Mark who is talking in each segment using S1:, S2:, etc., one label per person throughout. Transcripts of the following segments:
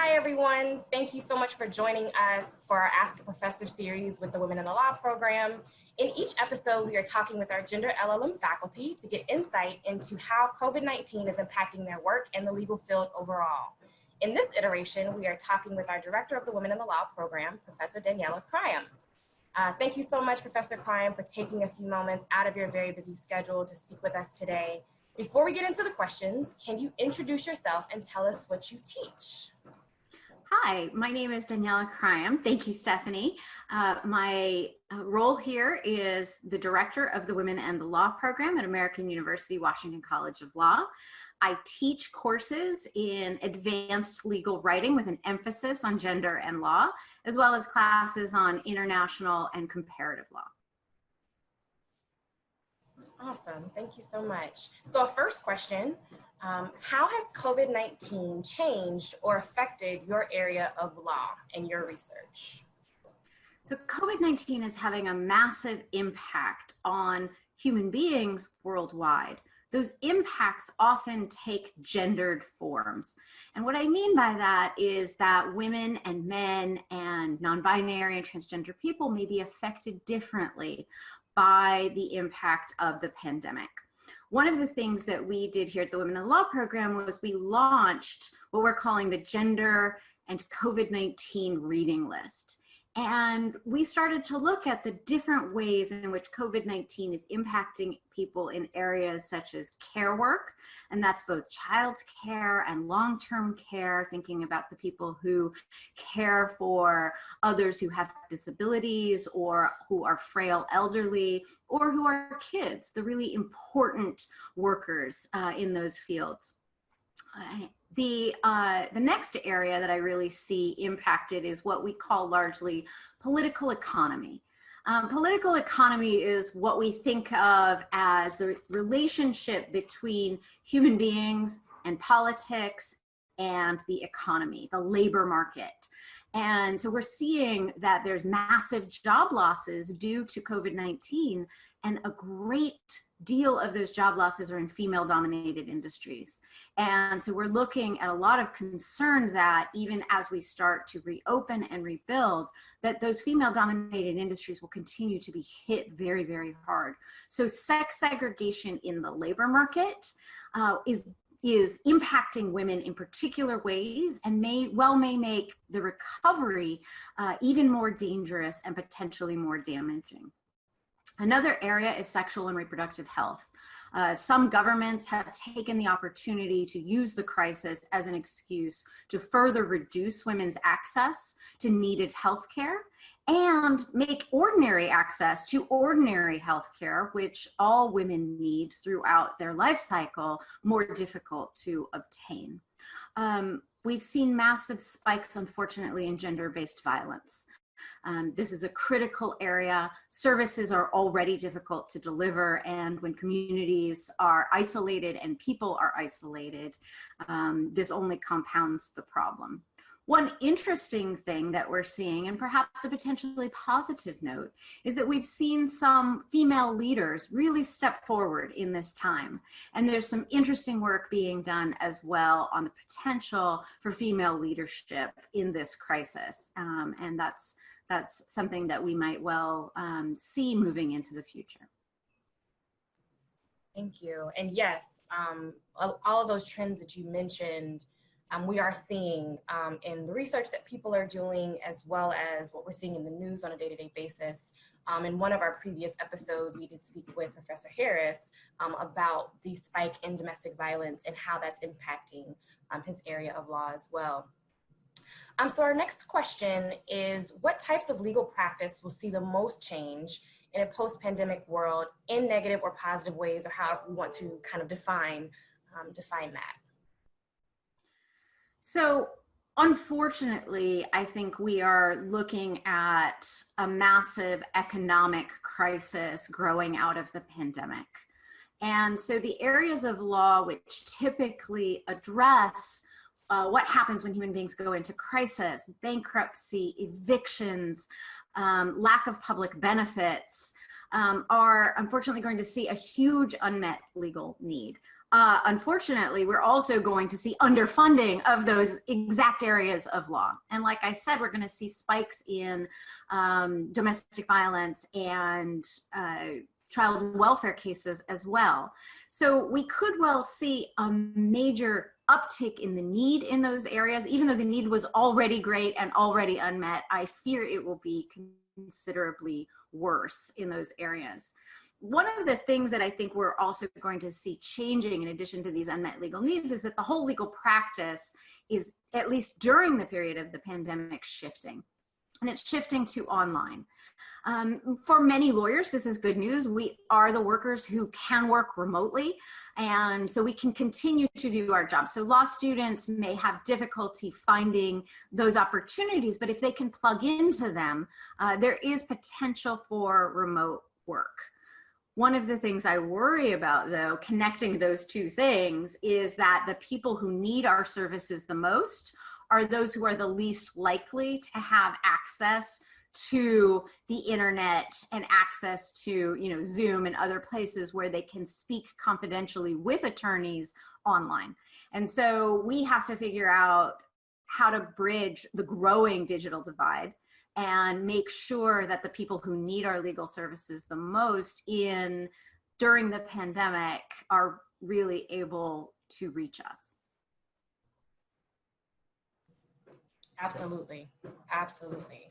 S1: Hi, everyone. Thank you so much for joining us for our Ask a Professor series with the Women in the Law program. In each episode, we are talking with our gender LLM faculty to get insight into how COVID-19 is impacting their work and the legal field overall. In this iteration, we are talking with our director of the Women in the Law program, Professor Daniela Kraiem. Thank you so much, Professor Kraiem, for taking a few moments out of your very busy schedule to speak with us today. Before we get into the questions, can you introduce yourself and tell us what you teach?
S2: Hi, my name is Daniela Kraiem. Thank you, Stephanie. My role here is the director of the Women and the Law program at American University Washington College of Law. I teach courses in advanced legal writing with an emphasis on gender and law, as well as classes on international and comparative law.
S1: Awesome, thank you so much. So our first question, how has COVID-19 changed or affected your area of law and your research?
S2: So COVID-19 is having a massive impact on human beings worldwide. Those impacts often take gendered forms. And what I mean by that is that women and men and non-binary and transgender people may be affected differently by the impact of the pandemic. One of the things that we did here at the Women in the Law program was we launched what we're calling the Gender and COVID-19 Reading List. And we started to look at the different ways in which COVID-19 is impacting people in areas such as care work, and that's both child care and long-term care, thinking about the people who care for others who have disabilities or who are frail elderly or who are kids, the really important workers in those fields. The next area that I really see impacted is what we call largely political economy. Political economy is what we think of as the relationship between human beings and politics and the economy, the labor market. And so we're seeing that there's massive job losses due to COVID-19, and a great deal of those job losses are in female-dominated industries. And so we're looking at a lot of concern that even as we start to reopen and rebuild, that those female-dominated industries will continue to be hit very, very hard. So sex segregation in the labor market is impacting women in particular ways and may make the recovery even more dangerous and potentially more damaging. Another area is sexual and reproductive health. Some governments have taken the opportunity to use the crisis as an excuse to further reduce women's access to needed health care and make ordinary access to ordinary health care, which all women need throughout their life cycle, more difficult to obtain. We've seen massive spikes, unfortunately, in gender-based violence. This is a critical area. Services are already difficult to deliver, and when communities are isolated and people are isolated, this only compounds the problem. One interesting thing that we're seeing, and perhaps a potentially positive note, is that we've seen some female leaders really step forward in this time. And there's some interesting work being done as well on the potential for female leadership in this crisis. And that's something that we might well see moving into the future.
S1: Thank you. And yes, all of those trends that you mentioned, we are seeing in the research that people are doing, as well as what we're seeing in the news on a day-to-day basis. In one of our previous episodes, we did speak with Professor Harris about the spike in domestic violence and how that's impacting his area of law as well. So our next question is, what types of legal practice will see the most change in a post-pandemic world in negative or positive ways, or however we want to kind of define that?
S2: So unfortunately, I think we are looking at a massive economic crisis growing out of the pandemic. And so the areas of law which typically address what happens when human beings go into crisis, bankruptcy, evictions, lack of public benefits, are unfortunately going to see a huge unmet legal need. Unfortunately, we're also going to see underfunding of those exact areas of law. And like I said, we're going to see spikes in domestic violence and child welfare cases as well. So we could well see a major uptick in the need in those areas. Even though the need was already great and already unmet, I fear it will be considerably worse in those areas. One of the things that I think we're also going to see changing in addition to these unmet legal needs is that the whole legal practice is, at least during the period of the pandemic, shifting. And it's shifting to online. For many lawyers, this is good news. We are the workers who can work remotely, and so we can continue to do our job. So law students may have difficulty finding those opportunities, but if they can plug into them, there is potential for remote work. One of the things I worry about, though, connecting those two things, is that the people who need our services the most are those who are the least likely to have access to the internet and access to, Zoom and other places where they can speak confidentially with attorneys online. And so we have to figure out how to bridge the growing digital divide and make sure that the people who need our legal services the most during the pandemic are really able to reach us.
S1: Absolutely, absolutely.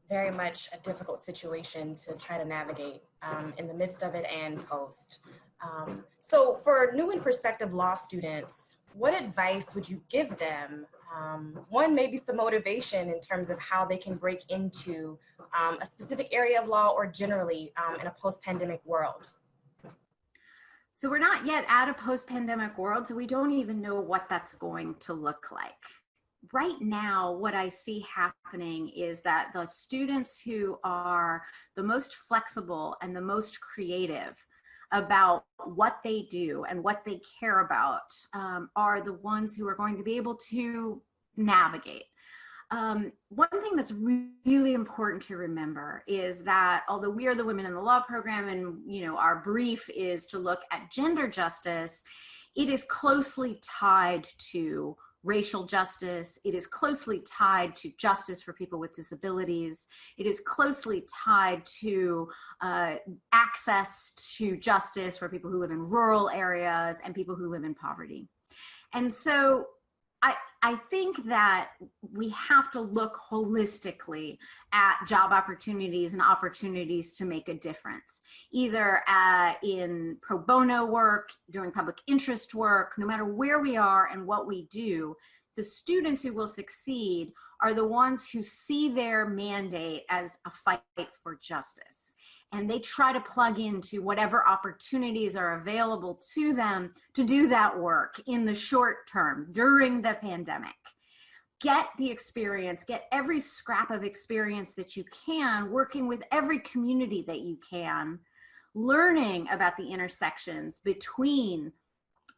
S1: Very much a difficult situation to try to navigate in the midst of it and post. So for new and prospective law students, what advice would you give them? One, maybe some motivation in terms of how they can break into a specific area of law or generally in a post-pandemic world.
S2: So we're not yet at a post-pandemic world, so we don't even know what that's going to look like. Right now, what I see happening is that the students who are the most flexible and the most creative about what they do and what they care about are the ones who are going to be able to navigate. One thing that's really important to remember is that although we are the Women in the Law program and our brief is to look at gender justice, it is closely tied to racial justice. It is closely tied to justice for people with disabilities. It is closely tied to access to justice for people who live in rural areas and people who live in poverty. And so I think that we have to look holistically at job opportunities and opportunities to make a difference, either in pro bono work, doing public interest work, no matter where we are and what we do. The students who will succeed are the ones who see their mandate as a fight for justice. And they try to plug into whatever opportunities are available to them to do that work in the short term during the pandemic. Get the experience, get every scrap of experience that you can, working with every community that you can, learning about the intersections between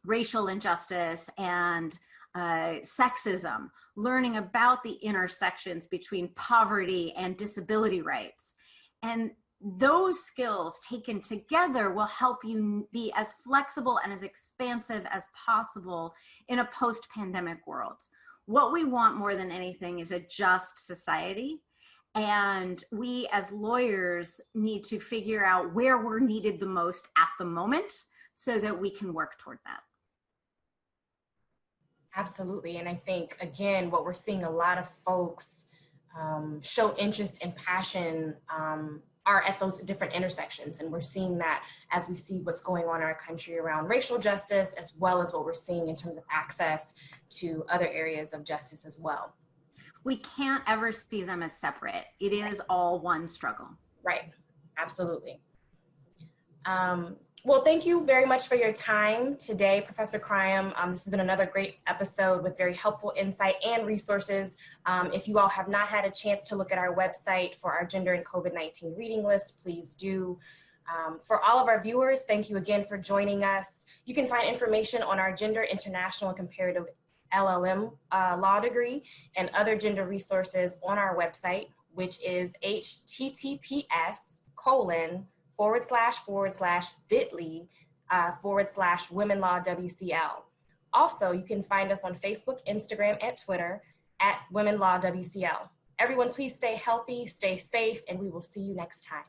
S2: racial injustice and sexism, learning about the intersections between poverty and disability rights. And those skills taken together will help you be as flexible and as expansive as possible in a post-pandemic world. What we want more than anything is a just society. And we as lawyers need to figure out where we're needed the most at the moment so that we can work toward that.
S1: Absolutely. And I think, again, what we're seeing a lot of folks show interest and passion are at those different intersections. And we're seeing that as we see what's going on in our country around racial justice, as well as what we're seeing in terms of access to other areas of justice as well.
S2: We can't ever see them as separate. It is all one struggle.
S1: Right. Absolutely. Well, thank you very much for your time today, Professor Kraiem. This has been another great episode with very helpful insight and resources. If you all have not had a chance to look at our website for our gender and COVID-19 reading list, please do. For all of our viewers, thank you again for joining us. You can find information on our Gender, International, and Comparative LLM law degree and other gender resources on our website, which is https:// bit.ly /Women Law WCL. Also, you can find us on Facebook, Instagram, and Twitter at Women Law WCL. Everyone, please stay healthy, stay safe, and we will see you next time.